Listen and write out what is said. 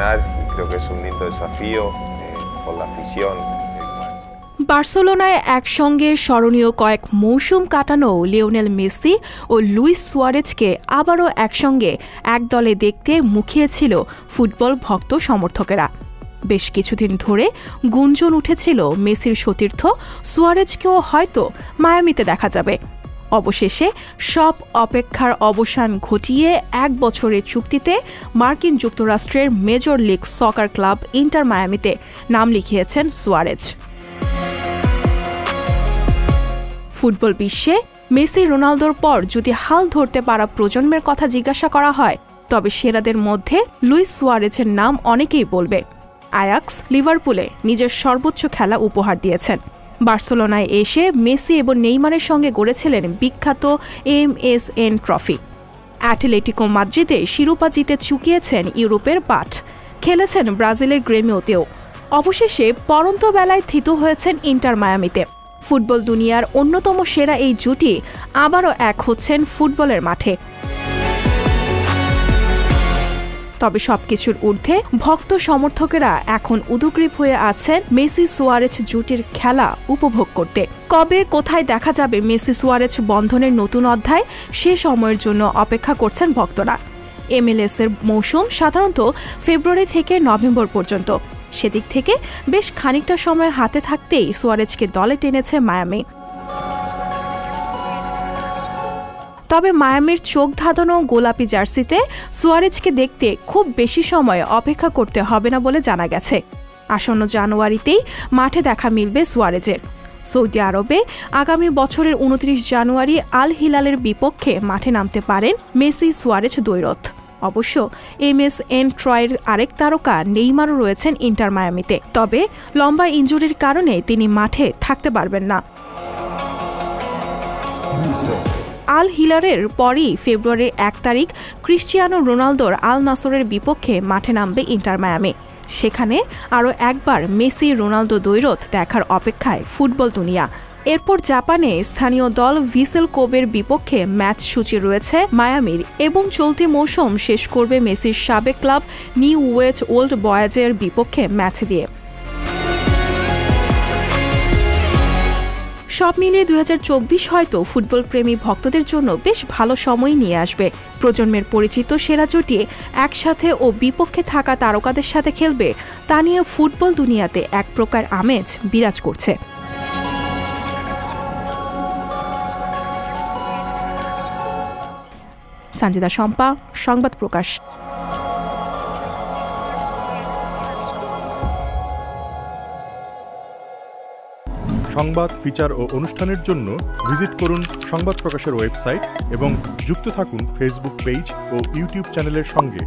ganar y creo que es un lindo desafío por la afición. বার্সেলোনায় একসঙ্গে স্মরণীয় কয়েক মৌসুম কাটানো লিওনেল মেসি ও লুইস সুয়ারেজকে আবারও একসঙ্গে এক দলে দেখতে মুখিয়েছিল ফুটবল ভক্ত সমর্থকেরা। বেশ কিছুদিন ধরে গুঞ্জন উঠেছিল মেসির সতীর্থ সুয়ারেজকেও হয়তো মায়ামিতে দেখা যাবে। অবশেষে সব অপেক্ষার অবসান ঘটিয়ে 1 বছরের চুক্তিতে মার্কিন যুক্তরাষ্ট্রের Major League Soccer club Inter মায়ামিতে নাম লিখিয়েছেন সুয়ারেজ। ফুটবল বিশ্বে মেসি রোনালদোর পর যদি হাল ধরতে পারা প্রজন্মের কথা জিজ্ঞাসা করা হয় তবে সেরাদের মধ্যে লুইস সুয়ারেজের নাম অনেকেই বলবে। আয়াক্স, লিভারপুলে নিজের সর্বোচ্চ খেলা উপহার দিয়েছেন। বার্সেলোনায় এসে মেসি এবং নেইমারের সঙ্গে গড়েছিলেন বিখ্যাত MSN ট্রফি। অ্যাটলেটিকো মাদ্রিদে শিরোপা জিতে চুকিয়েছেন ইউরোপের পাঠ, খেলেছেন ব্রাজিলের গ্রেমিওতেও। অবশেষে পরন্ত বেলায় থিত হয়েছেন ইন্টার মায়ামিতে। ফুটবল দুনিয়ার অন্যতম সেরা এই জুটি আবারও এক হচ্ছেন ফুটবলের মাঠে। তবে সবকিছুর ঊর্ধ্বে ভক্ত সমর্থকেরা এখন উদগ্রীব হয়ে আছেন মেসি সুয়ারেজ জুটির খেলা উপভোগ করতে। কবে কোথায় দেখা যাবে মেসি সুয়ারেজ বন্ধনের নতুন অধ্যায়, সে সময়ের জন্য অপেক্ষা করছেন ভক্তরা। MLS এর মৌসুম সাধারণত ফেব্রুয়ারি থেকে নভেম্বর পর্যন্ত। সেদিক থেকে বেশ খানিকটা সময় হাতে থাকতেই সুয়ারেজকে দলে টেনেছে মায়ামি। তবে মায়ামির চোখ ধাঁধানো গোলাপি জার্সিতে সুয়ারেজকে দেখতে খুব বেশি সময় অপেক্ষা করতে হবে না বলে জানা গেছে। আসন্ন জানুয়ারিতেই মাঠে দেখা মিলবে সুয়ারেজের। সৌদি আরবে আগামী বছরের 29 জানুয়ারি আল হিলালের বিপক্ষে মাঠে নামতে পারেন মেসি সুয়ারেজ দ্বৈরথ। অবশ্য MSN ট্রয়ের আরেক তারকা নেইমারও রয়েছেন ইন্টার মায়ামিতে, তবে লম্বা ইনজুরির কারণে তিনি মাঠে থাকতে পারবেন না। আল হিলালের পরই ফেব্রুয়ারির 1 তারিখ ক্রিশ্চিয়ানো রোনালদোর আল নাসরের বিপক্ষে মাঠে নামবে ইন্টার মায়ামি। সেখানে আরও একবার মেসি রোনালদো দ্বৈরথ দেখার অপেক্ষায় ফুটবল দুনিয়া। এরপর জাপানে স্থানীয় দল ভিসেল কোবের বিপক্ষে ম্যাচ সূচি রয়েছে মায়ামির, এবং চলতি মৌসুম শেষ করবে মেসির সাবেক ক্লাব নিউ ওয়েজ ওল্ড বয়েজের বিপক্ষে ম্যাচ দিয়ে। সব মিলিয়ে 2024 হয়তো ফুটবল প্রেমী ভক্তদের জন্য বেশ ভালো সময় নিয়ে আসবে। প্রজন্মের পরিচিত সেরা জুটি একসাথে ও বিপক্ষে থাকা তারকাদের সাথে খেলবে, তা নিয়ে ফুটবল দুনিয়াতে এক প্রকার আমেজ বিরাজ করছে। সঞ্জিদা শম্পা, সংবাদ প্রকাশ। সংবাদ, ফিচার ও অনুষ্ঠানের জন্য ভিজিট করুন সংবাদ প্রকাশের ওয়েবসাইট এবং যুক্ত থাকুন ফেসবুক পেজ ও ইউটিউব চ্যানেলের সঙ্গে।